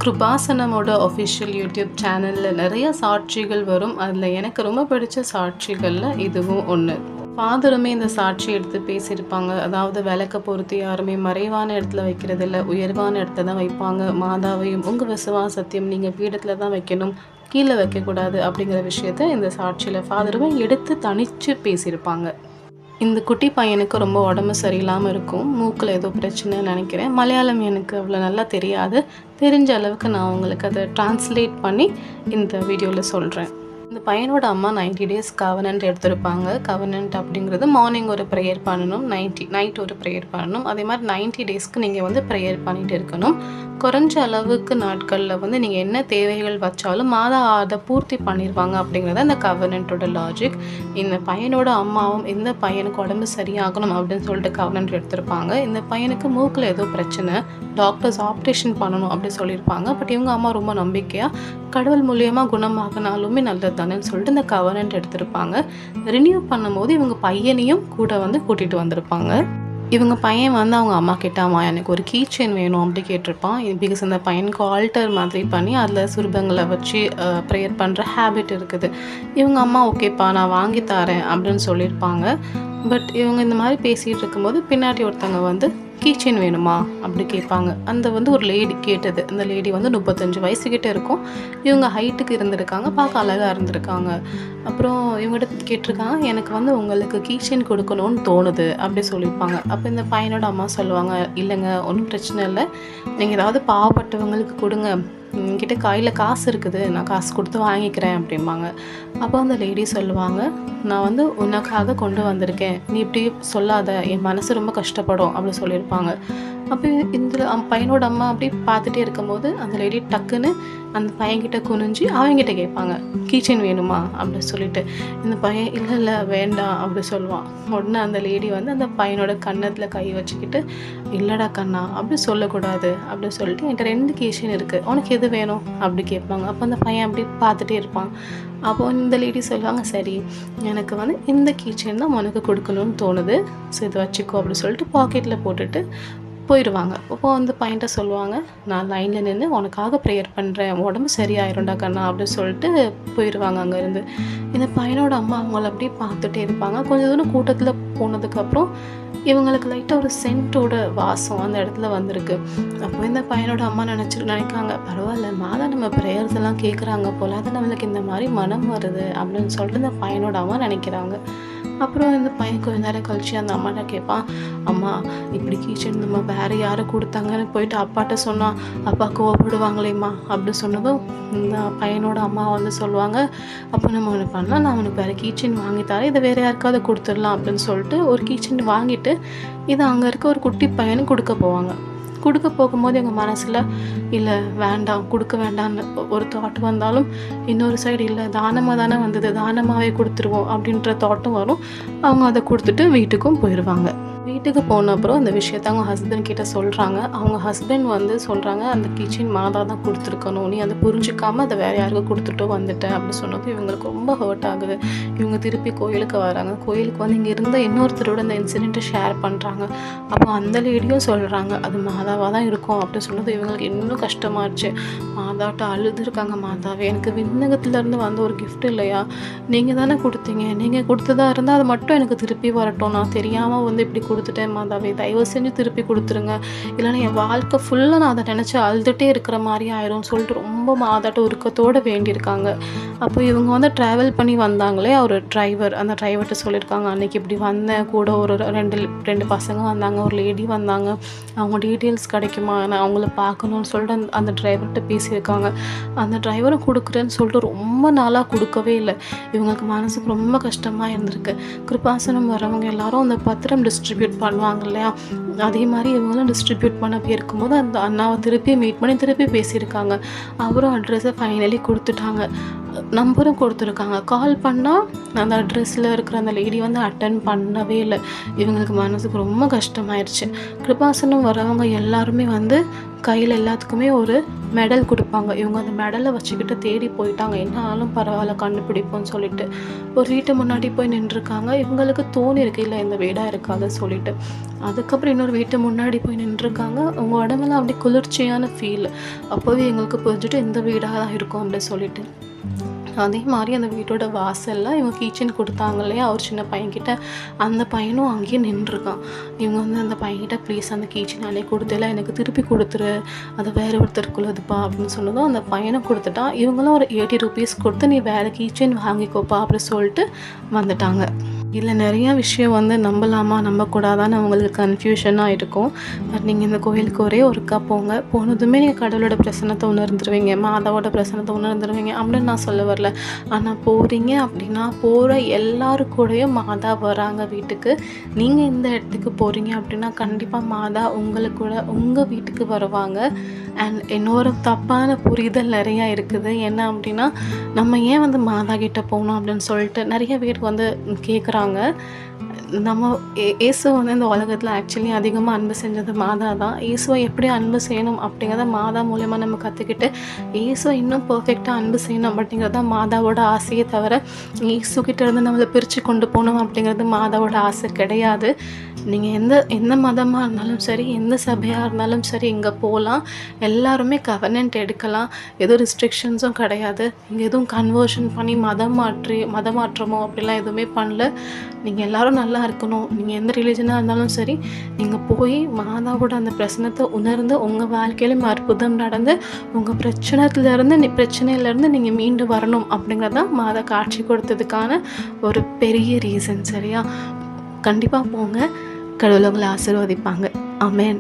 கிருபாசனமோட official YouTube சேனலில் நிறைய சாட்சிகள் வரும். அதில் எனக்கு ரொம்ப பிடிச்ச சாட்சிகளில் இதுவும் ஒன்று. ஃபாதருமே இந்த சாட்சி எடுத்து பேசியிருப்பாங்க. அதாவது விளக்க பொறுத்து யாருமே மறைவான இடத்துல வைக்கிறது இல்லை, உயர்வான இடத்துல தான் வைப்பாங்க. மாதாவையும் உங்கள் விசுவாசத்தையும் நீங்கள் பீடத்தில் தான் வைக்கணும், கீழே வைக்கக்கூடாது அப்படிங்கிற விஷயத்த இந்த சாட்சியில் ஃபாதருமே எடுத்து தனித்து பேசியிருப்பாங்க. இந்த குட்டி பையனுக்கு ரொம்ப உடம்பு சரியில்லாமல் இருக்கும். மூக்கில் ஏதோ பிரச்சனைன்னு நினைக்கிறேன். மலையாளம் எனக்கு அவ்வளோ நல்லா தெரியாது. தெரிஞ்ச அளவுக்கு நான் உங்களுக்கு அதை ட்ரான்ஸ்லேட் பண்ணி இந்த வீடியோவில் சொல்கிறேன். இந்த பையனோட அம்மா 90 days கவனன்ட் எடுத்திருப்பாங்க. கவனன்ட் அப்படிங்கிறது மார்னிங் ஒரு ப்ரேயர் பண்ணணும், நைட் ஒரு ப்ரேயர் பண்ணணும். அதே மாதிரி 90 daysக்கு நீங்கள் ப்ரேயர் பண்ணிகிட்டு இருக்கணும். குறைஞ்ச அளவுக்கு நாட்களில் நீங்கள் என்ன தேவைகள் வச்சாலும் மாதா அதை பூர்த்தி பண்ணிடுவாங்க அப்படிங்கிறது அந்த கவனன்ட்டோட லாஜிக். இந்த பையனோட அம்மாவும் இந்த பையனுக்கு உடம்பு சரியாகணும் அப்படின்னு சொல்லிட்டு கவனன்ட் எடுத்திருப்பாங்க. இந்த பையனுக்கு மூக்கில் ஏதோ பிரச்சனை, டாக்டர்ஸ் ஆப்ரேஷன் பண்ணணும் அப்படி சொல்லியிருப்பாங்க. பட் இவங்க அம்மா ரொம்ப நம்பிக்கையாக கடவுள் மூலியமாக குணமாகனாலுமே நல்லது தானேன்னு சொல்லிட்டு இந்த கவனன்ட் எடுத்திருப்பாங்க. ரினியூ பண்ணும்போது இவங்க பையனையும் கூட கூட்டிகிட்டு வந்திருப்பாங்க. இவங்க பையன் அவங்க அம்மா கிட்ட, அம்மா எனக்கு ஒரு கீ செயின் வேணும் அப்படி கேட்டிருப்பான். பிகாஸ் அந்த பையனுக்கு ஆல்டர் மாதிரி பண்ணி அதில் சுரூபங்களை வச்சு ப்ரேயர் பண்ணுற ஹேபிட் இருக்குது. இவங்க அம்மா ஓகேப்பா நான் வாங்கி தரேன் அப்படின்னு சொல்லியிருப்பாங்க. பட் இவங்க இந்த மாதிரி பேசிகிட்டு இருக்கும்போது பின்னாடி ஒருத்தவங்க கீ செயின் வேணுமா அப்படி கேட்பாங்க. அந்த ஒரு லேடி கேட்டது. அந்த லேடி 35 வயசுக்கிட்ட இருக்கும். இவங்க ஹைட்டுக்கு இருந்திருக்காங்க, பார்க்க அழகாக இருந்திருக்காங்க. அப்புறம் இவங்ககிட்ட கேட்டிருக்காங்க, எனக்கு உங்களுக்கு கீ செயின் கொடுக்கணும்னு தோணுது அப்படி சொல்லியிருப்பாங்க. அப்போ இந்த பையனோட அம்மா சொல்லுவாங்க, இல்லைங்க ஒன்றும் பிரச்சனை இல்லை, நீங்கள் ஏதாவது பாவப்பட்டவங்களுக்கு கொடுங்க, என்கிட்ட கையில் காசு இருக்குது, நான் காசு கொடுத்து வாங்கிக்கிறேன் அப்படிம்பாங்க. அப்போ அந்த லேடி சொல்லுவாங்க, நான் உனக்காக கொண்டு வந்திருக்கேன், நீ இப்படி சொல்லாத, என் மனசு ரொம்ப கஷ்டப்படும் அப்படி சொல்லியிருப்பாங்க. அப்போ இந்த பையனோட அம்மா அப்படி பார்த்துட்டே இருக்கும்போது அந்த லேடி டக்குன்னு அந்த பையன்கிட்ட குனிஞ்சு அவங்ககிட்ட கேட்பாங்க, கீச்சன் வேணுமா அப்படி சொல்லிட்டு. இந்த பையன் இல்லை இல்லை வேண்டாம் அப்படி சொல்லுவான். உடனே அந்த லேடி அந்த பையனோட கன்னத்தில் கை வச்சுக்கிட்டு, இல்லைடா கண்ணா அப்படி சொல்லக்கூடாது அப்படி சொல்லிட்டு, என்கிட்ட 2 கீச்சன் இருக்குது, உனக்கு எது வேணும் அப்படி கேட்பாங்க. அப்போ அந்த பையன் அப்படி பார்த்துட்டே இருப்பான். அப்போது இந்த லேடி சொல்லுவாங்க, சரி எனக்கு இந்த கீச்சன் தான் உனக்கு கொடுக்கணும்னு தோணுது, ஸோ இதை வச்சுக்கோ அப்படி சொல்லிட்டு பாக்கெட்டில் போட்டுட்டு போயிடுவாங்க. அப்போது அந்த பையன்கிட்ட சொல்லுவாங்க, நான் லைனில் நின்று உனக்காக ப்ரேயர் பண்ணுறேன், உடம்பு சரியாயிரும்டா கண்ணா அப்படின்னு சொல்லிட்டு போயிடுவாங்க அங்கேருந்து. இந்த பையனோட அம்மா அவங்கள அப்படியே பார்த்துட்டே இருப்பாங்க. கொஞ்சம் தூரம் கூட்டத்தில் போனதுக்கப்புறம் இவங்களுக்கு லைட்டாக ஒரு சென்ட்டோட வாசம் அந்த இடத்துல வந்திருக்கு. அப்போ இந்த பையனோட அம்மா நினைக்காங்க, பரவாயில்ல மாதா நம்ம ப்ரேயர்ஸ் எல்லாம் கேட்குறாங்க போல், அது நம்மளுக்கு இந்த மாதிரி மனம் வருது அப்படின்னு சொல்லிட்டு இந்த பையனோட அம்மா நினைக்கிறாங்க. அப்புறம் இந்த பையன் கொஞ்ச நேரம் கழிச்சு அந்த அம்மாட்ட கேட்பான், அம்மா இப்படி கீச்சன் நம்ம வேறு யாரை கொடுத்தாங்கன்னு போயிட்டு அப்பாட்ட சொன்னால் அப்பா கோவப்படுவாங்களேம்மா அப்படி சொன்னதும் இந்த பையனோட அம்மா சொல்லுவாங்க, அப்போ நம்ம ஒன்று பண்ணலாம், நான் அவனுக்கு வேறு கீச்சன் வாங்கி தரேன், இதை வேறு யாருக்காவது கொடுத்துடலாம் அப்படின்னு சொல்லிட்டு ஒரு கீச்சன் வாங்கிட்டு இதை அங்கே இருக்க ஒரு குட்டி பையனுக்கு கொடுக்க போவாங்க. கொடுக்க போகும்போது எங்கள் மனசில் இல்லை வேண்டாம் கொடுக்க வேண்டாம்னு ஒரு தாட் வந்தாலும், இன்னொரு சைடு இல்லை தானமாக தானே வந்தது, தானமாகவே கொடுத்துருவோம் அப்படின்ற தாட்டும் வரும். அவங்க அதை கொடுத்துட்டு வீட்டுக்கும் போயிடுவாங்க. வீட்டுக்கு போன அப்புறம் அந்த விஷயத்த அவங்க ஹஸ்பண்ட் கிட்ட சொல்கிறாங்க. அவங்க ஹஸ்பண்ட் சொல்கிறாங்க, அந்த கிச்சன் மாதா தான் கொடுத்துருக்கணும், நீ அதை புரிஞ்சிக்காமல் அதை வேறு யாருக்கும் கொடுத்துட்டோ வந்துட்டேன் அப்படின்னு சொன்னது இவங்களுக்கு ரொம்ப ஹர்ட் ஆகுது. இவங்க திருப்பி கோயிலுக்கு வராங்க. கோயிலுக்கு இங்கே இருந்த இன்னொருத்தரோட இந்த இன்சிடெண்ட்டை ஷேர் பண்ணுறாங்க. அப்போ அந்த லேடியும் சொல்கிறாங்க, அது மாதாவாக தான் இருக்கும் அப்படின்னு சொன்னது இவங்களுக்கு இன்னும் கஷ்டமாகிடுச்சு. மாதாட்ட அழுதுருக்காங்க, மாதாவே எனக்கு விண்ணகத்துலேருந்து வந்த ஒரு கிஃப்ட் இல்லையா, நீங்கள் தானே கொடுத்தீங்க, நீங்கள் கொடுத்ததா இருந்தால் அது மட்டும் எனக்கு திருப்பி வரட்டும், நான் தெரியாமல் இப்படி கொடுத்துட்டேன் மாதாவே, தயவு செஞ்சு திருப்பி கொடுத்துருங்க, இல்லைன்னா என் வாழ்க்கை ஃபுல்லாக நான் அதை நினச்சி அழுதுகிட்டே இருக்கிற மாதிரி ஆயிரும் சொல்லிட்டு ரொம்ப மாதாட்ட உருக்கத்தோடு வேண்டியிருக்காங்க. அப்போ இவங்க ட்ராவல் பண்ணி வந்தாங்களே ஒரு டிரைவர், அந்த டிரைவர்கிட்ட சொல்லியிருக்காங்க, அன்றைக்கி இப்படி வந்தேன், கூட ஒரு ரெண்டு பசங்க வந்தாங்க, ஒரு லேடி வந்தாங்க, அவங்க டீட்டெயில்ஸ் கிடைக்குமா, நான் அவங்கள பார்க்கணுன்னு சொல்லிட்டு அந்த டிரைவர்கிட்ட பேசியிருக்காங்க. அந்த டிரைவரும் கொடுக்குறேன்னு சொல்லிட்டு ரொம்ப நாளாக கொடுக்கவே இல்லை. இவங்களுக்கு மனசுக்கு ரொம்ப கஷ்டமாக இருந்திருக்கு. கிருபாசனம் வரவங்க எல்லாரும் அந்த பத்திரம் டிஸ்ட்ரிபியூட் பண்ணுவாங்க இல்லையா, அதே மாதிரி இவங்களும் டிஸ்ட்ரிபியூட் பண்ண போயிருக்கும்போது அந்த அண்ணாவை திருப்பி மீட் பண்ணி திருப்பி பேசியிருக்காங்க. அவரும் அட்ரஸை ஃபைனலி கொடுத்துட்டாங்க. நம்பரும் கொடுத்துருக்காங்க. கால் பண்ணால் அந்த அட்ரஸில் இருக்கிற அந்த லேடி வந்து அட்டன் பண்ணவே இல்லை. இவங்களுக்கு மனதுக்கு ரொம்ப கஷ்டமாயிருச்சு. கிருபாசனம் வரவங்க எல்லாருமே வந்து கையில் எல்லாத்துக்குமே ஒரு மெடல் கொடுப்பாங்க. இவங்க அந்த மெடலை வச்சுக்கிட்டு தேடி போயிட்டாங்க. என்ன ஆனாலும் பரவாயில்ல கண்டுபிடிப்போம்னு சொல்லிட்டு ஒரு வீட்டு முன்னாடி போய் நின்றுருக்காங்க. இவங்களுக்கு தோணிருக்கு இல்லை இந்த வீடாக இருக்காதுன்னு சொல்லிட்டு. அதுக்கப்புறம் இன்னொரு வீட்டு முன்னாடி போய் நின்றுருக்காங்க. அவங்க உடம்புலாம் அப்படியே குளிர்ச்சியான ஃபீல். அப்போவே எங்களுக்கு புரிஞ்சுட்டு இந்த வீடாக தான் இருக்கும் அப்படின்னு சொல்லிட்டு. அதே மாதிரி அந்த வீட்டோட வாசலில் இவங்க கீச்சன் கொடுத்தாங்க இல்லையா ஒரு சின்ன பையன்கிட்ட, அந்த பையனும் அங்கேயே நின்றுருக்கான். இவங்க வந்து அந்த பையன்கிட்ட ப்ளீஸ் அந்த கீச்சன் அன்னைக்கு கொடுத்தல எனக்கு திருப்பி கொடுத்துரு, அது வேறு ஒருத்தருக்குள்ளதுப்பா அப்படின்னு சொன்னதும் அந்த பையனை கொடுத்துட்டான். இவங்களும் ஒரு 80 rupees கொடுத்து நீ வேறு கீச்சன் வாங்கிக்கோப்பா அப்படின்னு சொல்லிட்டு வந்துட்டாங்க. இதில் நிறையா விஷயம் வந்து நம்பலாமா நம்பக்கூடாதான்னு அவங்களுக்கு கன்ஃபியூஷனாக இருக்கும். பட் நீங்கள் இந்த கோயிலுக்கு ஒரே ஒருக்கா போங்க. போனதுமே நீங்கள் கடவுளோட பிரசன்னத்தை உணர்ந்துருவீங்க, மாதாவோட பிரசன்னத்தை உணர்ந்துருவீங்க அப்படின்னு நான் சொல்ல வரல. ஆனால் போகிறீங்க அப்படின்னா போகிற எல்லாரு கூடயும் மாதா வராங்க வீட்டுக்கு. நீங்கள் இந்த இடத்துக்கு போகிறீங்க அப்படின்னா கண்டிப்பாக மாதா உங்களுக்கு கூட உங்கள் வீட்டுக்கு வருவாங்க. அண்ட் இன்னொரு தப்பான புரிதல் நிறையா இருக்குது. என்ன அப்படின்னா நம்ம ஏன் வந்து மாதா கிட்டே போகணும் அப்படின்னு சொல்லிட்டு நிறைய பேர் வந்து கேட்குறாங்க. நம்ம இயேசுவை வந்து இந்த உலகத்தில் ஆக்சுவலி அதிகமாக அன்பு செஞ்சது மாதா தான். இயேசுவை எப்படி அன்பு செய்யணும் அப்படிங்கிறத மாதா மூலயமா நம்ம கற்றுக்கிட்டு இயேசுவை இன்னும் பர்ஃபெக்டாக அன்பு செய்யணும் அப்படிங்கிறத மாதாவோட ஆசையே தவிர இயேசுக்கிட்ட இருந்து நம்மளை பிரித்து கொண்டு போகணும் அப்படிங்கிறது மாதாவோட ஆசை கிடையாது. நீங்கள் எந்த மதமாக இருந்தாலும் சரி, எந்த சபையாக இருந்தாலும் சரி, இங்கே போகலாம். எல்லாருமே கவர்னன்ட் எடுக்கலாம். எதுவும் ரெஸ்ட்ரிக்ஷன்ஸும் கிடையாது. இங்கே எதுவும் கன்வர்ஷன் பண்ணி மதமாற்றமோ அப்படிலாம் எதுவுமே பண்ணல. நீங்கள் எல்லோரும் நல்லா இருக்கணும். நீங்கள் எந்த ரிலீஜனாக இருந்தாலும் சரி, நீங்கள் போய் மாதாவோட அந்த பிரச்சனத்தை உணர்ந்து உங்கள் வாழ்க்கையிலும் அற்புதம் நடந்து உங்கள் பிரச்சனையிலேருந்து நீங்கள் மீண்டு வரணும் அப்படிங்கிறதான் மாதா காட்சி கொடுத்ததுக்கான ஒரு பெரிய ரீசன். சரியா? கண்டிப்பாக போங்க. கடவுள் உங்களை ஆசீர்வதிப்பாங்க. ஆமென்.